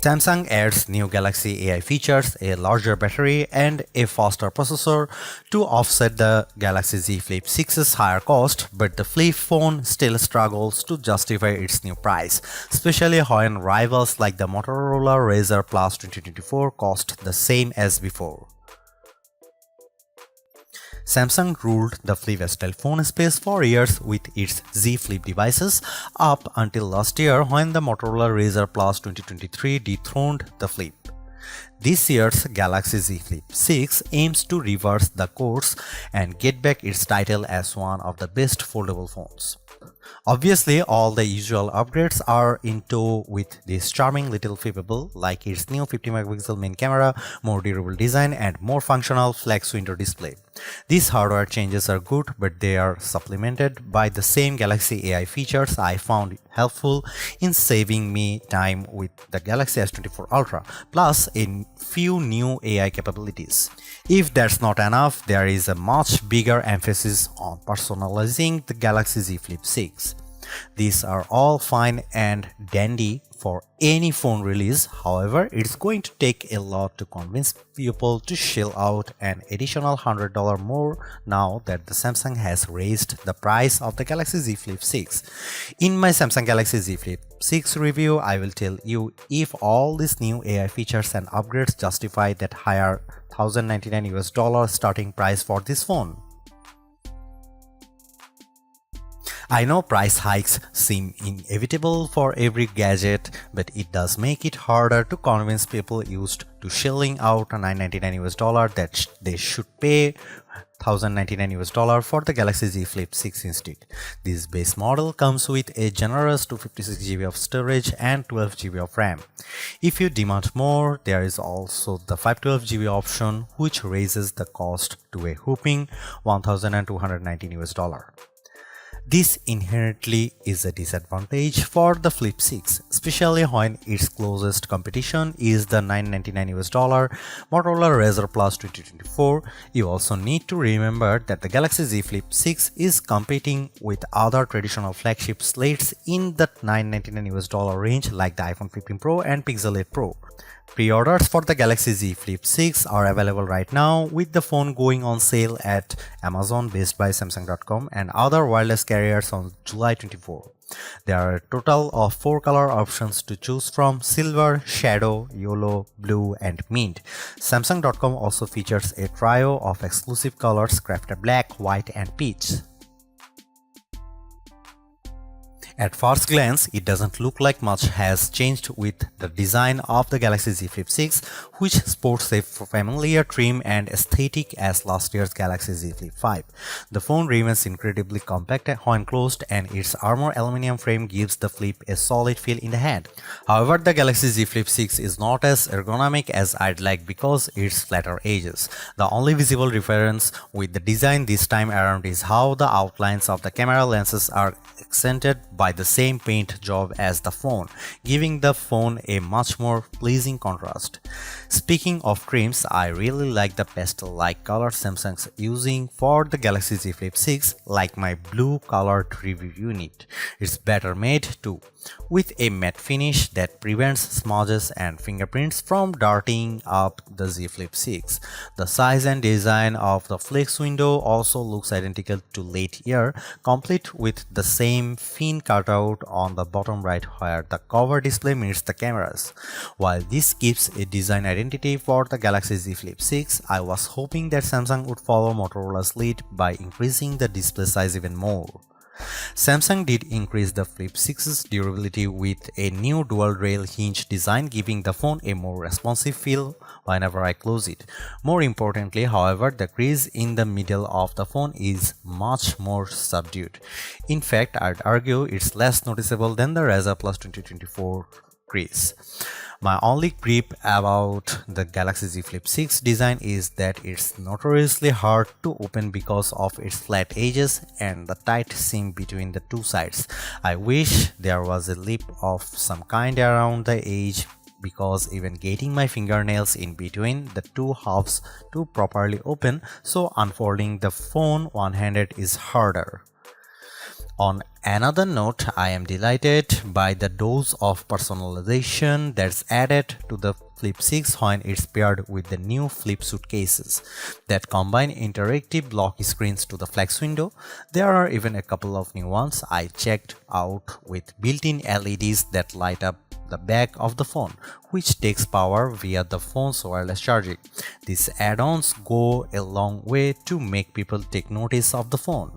Samsung adds new Galaxy AI features, a larger battery, and a faster processor to offset the Galaxy Z Flip 6's higher cost, but the flip phone still struggles to justify its new price, especially when rivals like the Motorola Razr Plus 2024 cost the same as before. Samsung ruled the flip-style phone space for years with its Z Flip devices up until last year when the Motorola Razr Plus 2023 dethroned the flip. This year's Galaxy Z Flip 6 aims to reverse the course and get back its title as one of the best foldable phones. Obviously, all the usual upgrades are in tow with this charming little flippable, like its new 50MP main camera, more durable design, and more functional flex window display. These hardware changes are good, but they are supplemented by the same Galaxy AI features I found helpful in saving me time with the Galaxy S24 Ultra, plus a few new AI capabilities. If that's not enough, there is a much bigger emphasis on personalizing the Galaxy Z Flip 6. These are all fine and dandy for any phone release, however, it's going to take a lot to convince people to shell out an additional $100 more now that the Samsung has raised the price of the Galaxy Z Flip 6. In my Samsung Galaxy Z Flip 6 review, I will tell you if all these new AI features and upgrades justify that higher $1,099 starting price for this phone. I know price hikes seem inevitable for every gadget, but it does make it harder to convince people used to shelling out $999 that they should pay $1,099 for the Galaxy Z Flip 6 instead. This base model comes with a generous 256GB of storage and 12GB of RAM. If you demand more, there is also the 512GB option, which raises the cost to a whopping $1,219. This inherently is a disadvantage for the Flip 6, especially when its closest competition is the $999 Motorola Razr Plus 2024. You also need to remember that the Galaxy Z Flip 6 is competing with other traditional flagship slates in the $999 range like the iPhone 15 Pro and Pixel 8 Pro. Pre-orders for the Galaxy Z Flip 6 are available right now, with the phone going on sale at Amazon, Best Buy, Samsung.com and other wireless carriers on July 24. There are a total of 4 color options to choose from: silver, shadow, yellow, blue and mint. Samsung.com also features a trio of exclusive colors crafted black, white and peach. At first glance, it doesn't look like much has changed with the design of the Galaxy Z Flip 6, which sports a familiar trim and aesthetic as last year's Galaxy Z Flip 5. The phone remains incredibly compact when closed, and its armor aluminum frame gives the Flip a solid feel in the hand. However, the Galaxy Z Flip 6 is not as ergonomic as I'd like because its flatter edges. The only visible difference with the design this time around is how the outlines of the camera lenses are accented by the same paint job as the phone, giving the phone a much more pleasing contrast. Speaking of trims, I really like the pastel-like color Samsung's using for the Galaxy Z Flip 6, like my blue colored review unit. It's better made too, with a matte finish that prevents smudges and fingerprints from darting up the Z Flip 6. The size and design of the flex window also looks identical to late year, complete with the same fin cutout on the bottom right where the cover display meets the cameras. While this gives a design identity for the Galaxy Z Flip 6, I was hoping that Samsung would follow Motorola's lead by increasing the display size even more. Samsung did increase the Flip 6's durability with a new dual rail hinge design, giving the phone a more responsive feel whenever I close it. More importantly, however, the crease in the middle of the phone is much more subdued. In fact, I'd argue it's less noticeable than the Razr Plus 2024 crease. My only gripe about the Galaxy Z Flip 6 design is that it's notoriously hard to open because of its flat edges and the tight seam between the two sides. I wish there was a lip of some kind around the edge, because even getting my fingernails in between the two halves to properly open, so unfolding the phone one-handed is harder. On Another note, I am delighted by the dose of personalization that's added to the Flip 6 when it's paired with the new Flip suitcases that combine interactive lock screens to the flex window. There are even a couple of new ones I checked out with built-in LEDs that light up the back of the phone, which takes power via the phone's wireless charging. These add-ons go a long way to make people take notice of the phone.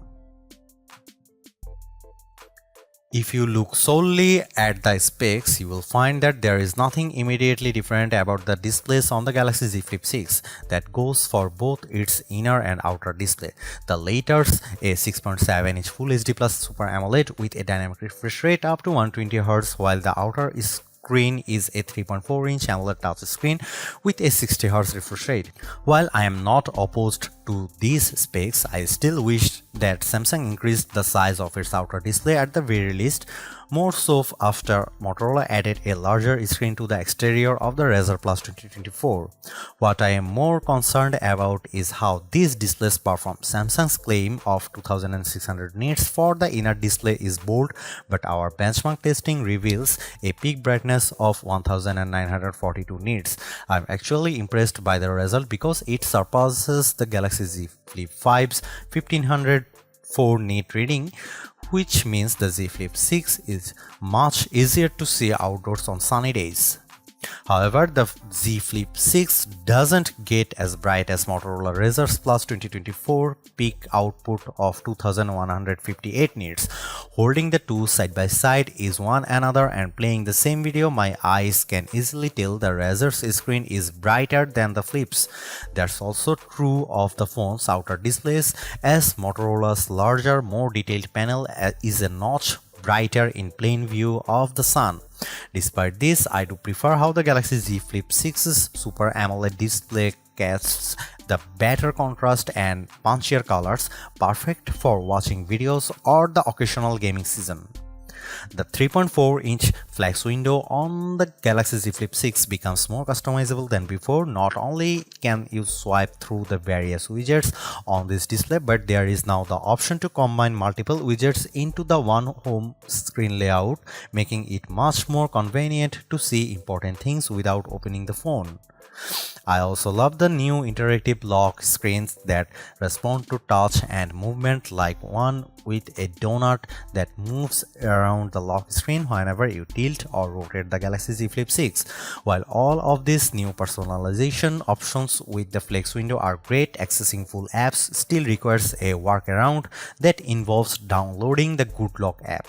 If you look solely at the specs, you will find that there is nothing immediately different about the displays on the Galaxy Z Flip 6. That goes for both its inner and outer display. The latter's a 6.7-inch Full HD Plus Super AMOLED with a dynamic refresh rate up to 120Hz, while the outer screen is a 3.4-inch AMOLED touchscreen with a 60Hz refresh rate. While I am not opposed to these specs, I still wish that Samsung increased the size of its outer display at the very least, more so after Motorola added a larger screen to the exterior of the Razr Plus 2024. What I am more concerned about is how these displays perform. Samsung's claim of 2600 nits for the inner display is bold, but our benchmark testing reveals a peak brightness of 1942 nits. I'm actually impressed by the result because it surpasses the Galaxy Z Flip 5's 1504 nit reading, which means the Z Flip 6 is much easier to see outdoors on sunny days. However, the Z Flip 6 doesn't get as bright as Motorola Razr Plus 2024 peak output of 2158 nits. Holding the two side by side is one another and playing the same video, my eyes can easily tell the Razr's screen is brighter than the Flip's. That's also true of the phone's outer displays, as Motorola's larger, more detailed panel is a notch brighter in plain view of the sun. Despite this, I do prefer how the Galaxy Z Flip 6's Super AMOLED display casts the better contrast and punchier colors, perfect for watching videos or the occasional gaming season. The 3.4-inch flex window on the Galaxy Z Flip 6 becomes more customizable than before. Not only can you swipe through the various widgets on this display, but there is now the option to combine multiple widgets into the one home screen layout, making it much more convenient to see important things without opening the phone. I also love the new interactive lock screens that respond to touch and movement, like one with a donut that moves around the lock screen whenever you tilt or rotate the Galaxy Z Flip 6. While all of these new personalization options with the flex window are great, accessing full apps still requires a workaround that involves downloading the Good Lock app.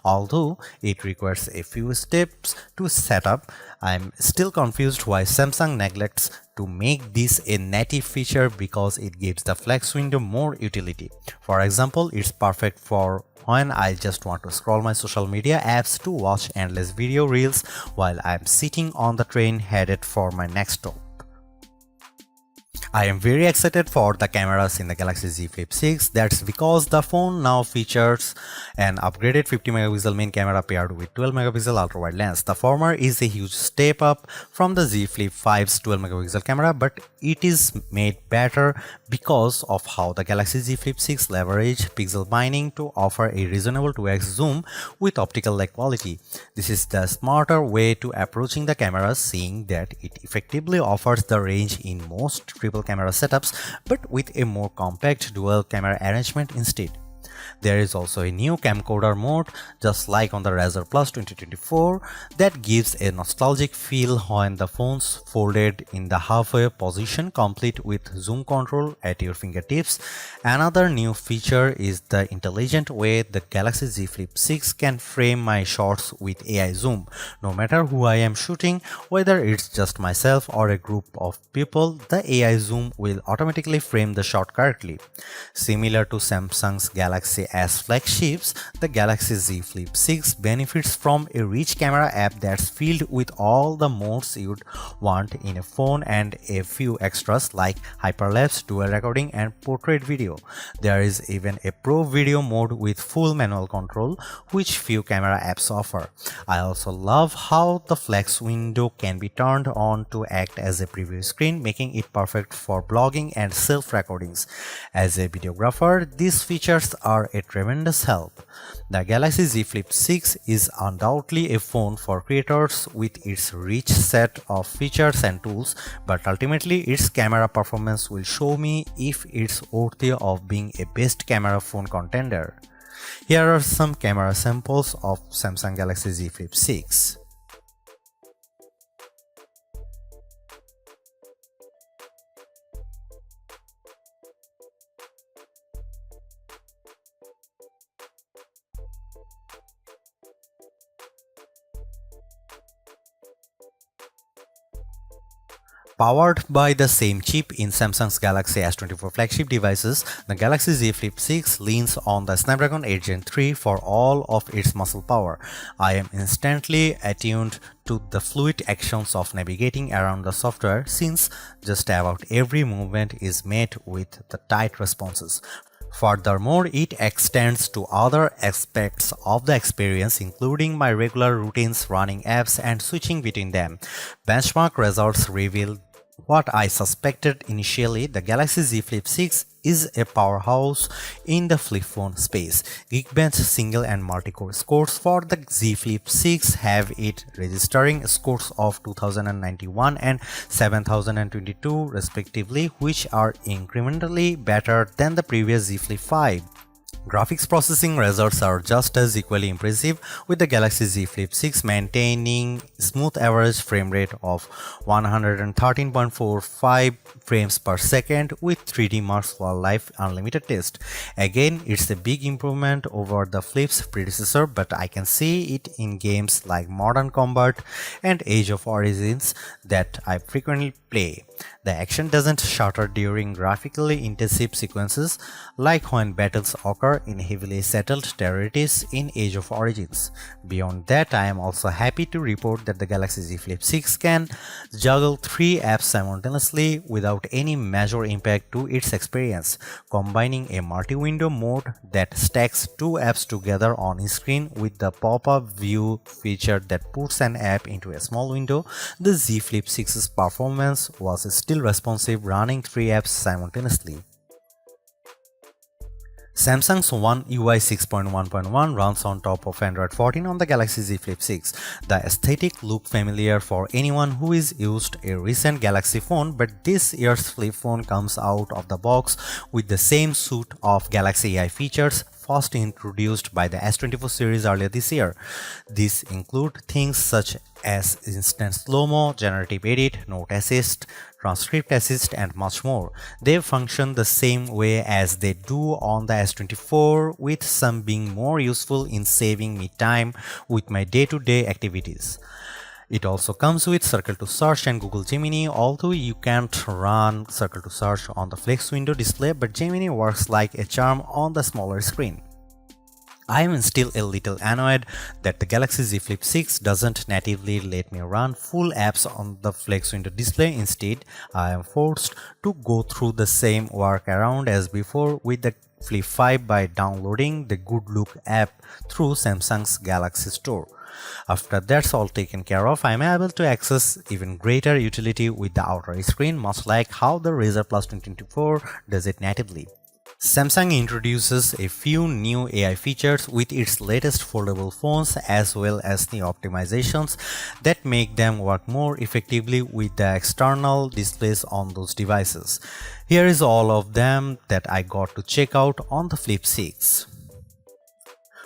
Although it requires a few steps to set up, I'm still confused why Samsung neglects to make this a native feature, because it gives the flex window more utility. For example, it's perfect for when I just want to scroll my social media apps to watch endless video reels while I'm sitting on the train headed for my next stop. I am very excited for the cameras in the Galaxy Z Flip 6. That's because the phone now features an upgraded 50 megapixel main camera paired with 12 megapixel ultra wide lens. The former is a huge step up from the Z Flip 5's 12 megapixel camera, but it is made better because of how the Galaxy Z Flip 6 leverage pixel binding to offer a reasonable 2x zoom with optical lag quality. This is the smarter way to approaching the camera, seeing that it effectively offers the range in most triple camera setups, but with a more compact dual camera arrangement instead. There is also a new camcorder mode, just like on the Razr Plus 2024, that gives a nostalgic feel when the phone's folded in the halfway position, complete with zoom control at your fingertips. Another new feature is the intelligent way the Galaxy Z Flip 6 can frame my shots with AI zoom. No matter who I am shooting, whether it's just myself or a group of people, the AI zoom will automatically frame the shot correctly. Similar to Samsung's Galaxy S flagships, the Galaxy Z Flip 6 benefits from a rich camera app that's filled with all the modes you'd want in a phone and a few extras like hyperlapse, dual recording, and portrait video. There is even a pro video mode with full manual control, which few camera apps offer. I also love how the flex window can be turned on to act as a preview screen, making it perfect for blogging and self-recordings. As a videographer, these features are are a tremendous help. The Galaxy Z Flip 6 is undoubtedly a phone for creators with its rich set of features and tools, but ultimately its camera performance will show me if it's worthy of being a best camera phone contender. Here are some camera samples of Samsung Galaxy Z Flip 6. Powered by the same chip in Samsung's Galaxy S24 flagship devices, the Galaxy Z Flip 6 leans on the Snapdragon 8 Gen 3 for all of its muscle power. I am instantly attuned to the fluid actions of navigating around the software since just about every movement is met with the tight responses. Furthermore, it extends to other aspects of the experience, including my regular routines, running apps, and switching between them. Benchmark results reveal what I suspected initially: the Galaxy Z Flip 6 is a powerhouse in the flip phone space. Geekbench single and multi-core scores for the Z Flip 6 have it registering scores of 2091 and 7022 respectively, which are incrementally better than the previous Z Flip 5. Graphics processing results are just as equally impressive, with the Galaxy Z Flip 6 maintaining smooth average frame rate of 113.45 frames per second with 3D Marks Wildlife Unlimited test. Again, it's a big improvement over the Flip's predecessor, but I can see it in games like Modern Combat and Age of Origins that I frequently play. The action doesn't shatter during graphically intensive sequences like when battles occur in heavily settled territories in Age of Origins. Beyond that, I am also happy to report that the Galaxy Z Flip 6 can juggle 3 apps simultaneously without any major impact to its experience, combining a multi-window mode that stacks 2 apps together on screen with the pop-up view feature that puts an app into a small window. The Z Flip 6's performance was still responsive, running 3 apps simultaneously. Samsung's One UI 6.1.1 runs on top of Android 14 on the Galaxy Z Flip 6. The aesthetic look familiar for anyone who is used a recent Galaxy phone, but this year's flip phone comes out of the box with the same suite of Galaxy AI features first introduced by the S24 series earlier this year. These include things such as instant slow-mo, generative edit, note assist, transcript assist, and much more. They function the same way as they do on the S24, with some being more useful in saving me time with my day-to-day activities. It also comes with Circle to Search and Google Gemini, although you can't run Circle to Search on the Flex window display, but Gemini works like a charm on the smaller screen. I am still a little annoyed that the Galaxy Z Flip 6 doesn't natively let me run full apps on the Flex window display. Instead, I am forced to go through the same workaround as before with the Flip 5 by downloading the Good Look app through Samsung's Galaxy Store. After that's all taken care of, I am able to access even greater utility with the outer screen, much like how the Razer Plus 2024 does it natively. Samsung introduces a few new AI features with its latest foldable phones, as well as new optimizations that make them work more effectively with the external displays on those devices. Here is all of them that I got to check out on the Flip 6.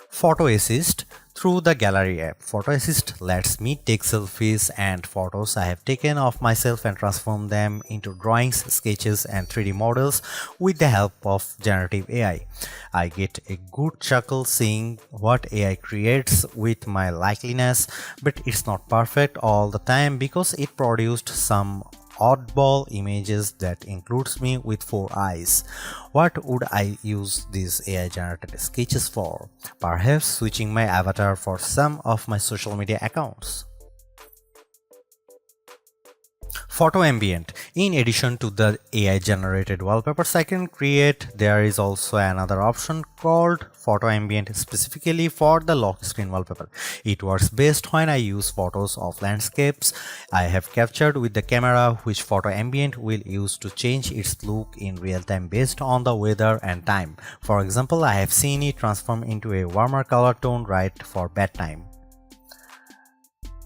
Photo Assist through the Gallery app. Photo Assist lets me take selfies and photos I have taken of myself and transform them into drawings, sketches, and 3D models with the help of generative AI. I get a good chuckle seeing what AI creates with my likeness, but it's not perfect all the time because it produced some oddball images that includes me with 4 eyes. What would I use these AI generated sketches for? Perhaps switching my avatar for some of my social media accounts. Photo Ambient. In addition to the AI generated wallpapers I can create, there is also another option called photo ambient specifically for the lock screen wallpaper. It works best when I use photos of landscapes I have captured with the camera, which photo ambient will use to change its look in real time based on the weather and time. For example, I have seen it transform into a warmer color tone right for bedtime.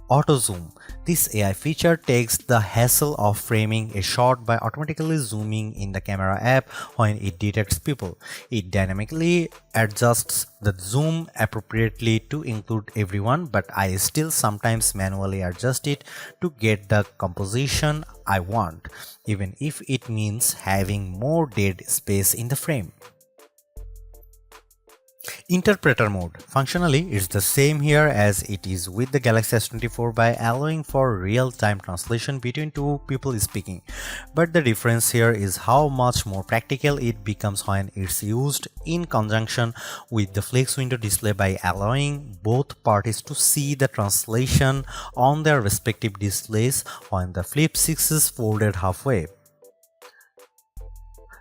Auto zoom. This AI feature takes the hassle of framing a shot by automatically zooming in the camera app when it detects people. It dynamically adjusts the zoom appropriately to include everyone, but I still sometimes manually adjust it to get the composition I want, even if it means having more dead space in the frame. Interpreter mode. Functionally, it's the same here as it is with the Galaxy S24 by allowing for real-time translation between two people speaking. But the difference here is how much more practical it becomes when it's used in conjunction with the flex window display by allowing both parties to see the translation on their respective displays when the Flip 6 is folded halfway.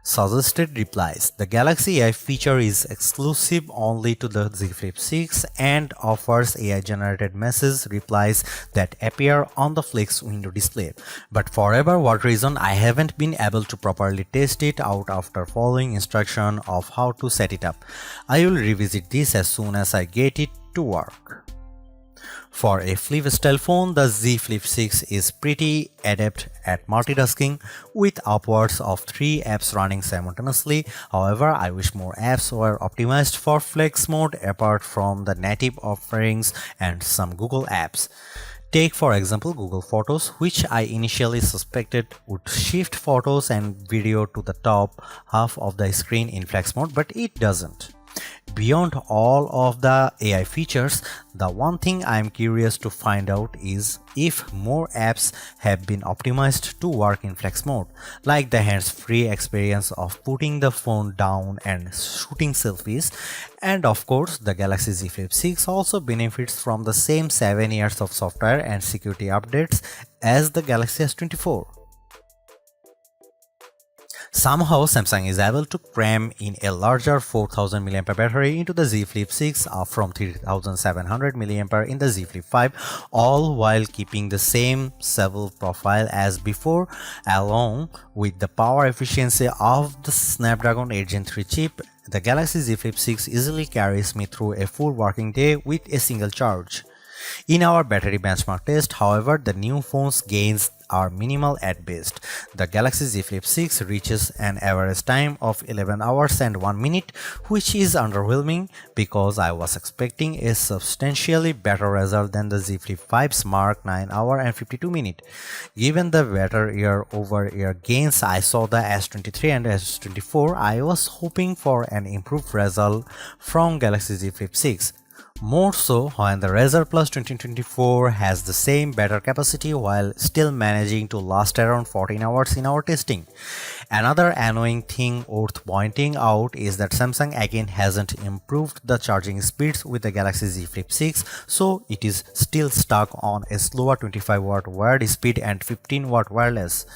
Suggested replies. The Galaxy AI feature is exclusive only to the Z Flip 6 and offers AI generated message replies that appear on the flex window display. But for what reason I haven't been able to properly test it out after following instruction of how to set it up. I will revisit this as soon as I get it to work. For a flip style phone, the Z Flip 6 is pretty adept at multitasking with upwards of 3 apps running simultaneously. However, I wish more apps were optimized for flex mode apart from the native offerings and some Google apps. Take for example Google Photos, which I initially suspected would shift photos and video to the top half of the screen in flex mode, but it doesn't. Beyond all of the AI features, the one thing I am curious to find out is if more apps have been optimized to work in flex mode, like the hands-free experience of putting the phone down and shooting selfies. And of course, the Galaxy Z Flip 6 also benefits from the same 7 years of software and security updates as the Galaxy S24. Somehow, Samsung is able to cram in a larger 4000 mAh battery into the Z Flip 6 from 3700 mAh in the Z Flip 5, all while keeping the same level profile as before, along with the power efficiency of the Snapdragon 8 Gen 3 chip. The Galaxy Z Flip 6 easily carries me through a full working day with a single charge. In our battery benchmark test, however, the new phone's gains are minimal at best. The Galaxy Z Flip 6 reaches an average time of 11 hours and 1 minute, which is underwhelming because I was expecting a substantially better result than the Z Flip 5's mark 9 hour and 52 minute. Given the better year-over-year gains I saw the S23 and S24, I was hoping for an improved result from Galaxy Z Flip 6. More so when the Razer Plus 2024 has the same battery capacity while still managing to last around 14 hours in our testing. Another annoying thing worth pointing out is that Samsung again hasn't improved the charging speeds with the Galaxy Z Flip 6, so it is still stuck on a slower 25W wired speed and 15W wireless.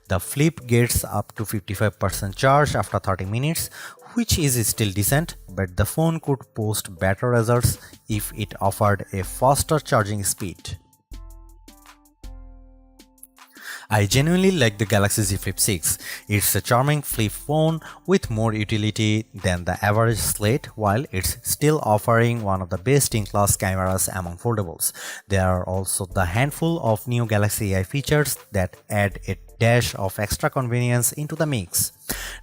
The Flip gets up to 55% charge after 30 minutes, which is still decent, but the phone could post better results if it offered a faster charging speed. I genuinely like the Galaxy Z Flip 6. It's a charming flip phone with more utility than the average slate, while it's still offering one of the best in-class cameras among foldables. There are also the handful of new Galaxy AI features that add a dash of extra convenience into the mix.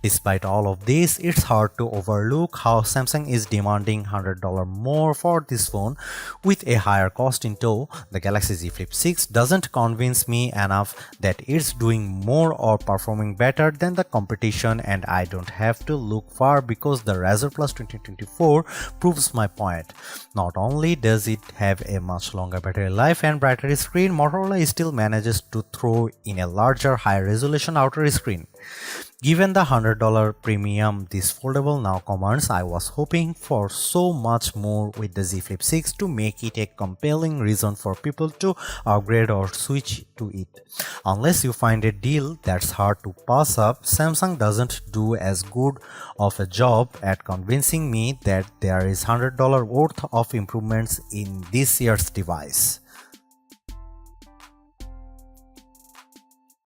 Despite all of this, it's hard to overlook how Samsung is demanding $100 more for this phone with a higher cost in tow. The Galaxy Z Flip 6 doesn't convince me enough that it's doing more or performing better than the competition, and I don't have to look far because the Razer Plus 2024 proves my point. Not only does it have a much longer battery life and brighter screen, Motorola still manages to throw in a larger, high resolution outer screen. Given the $100 premium this foldable now commands, I was hoping for so much more with the Z Flip 6 to make it a compelling reason for people to upgrade or switch to it. Unless you find a deal that's hard to pass up, Samsung doesn't do as good of a job at convincing me that there is $100 worth of improvements in this year's device.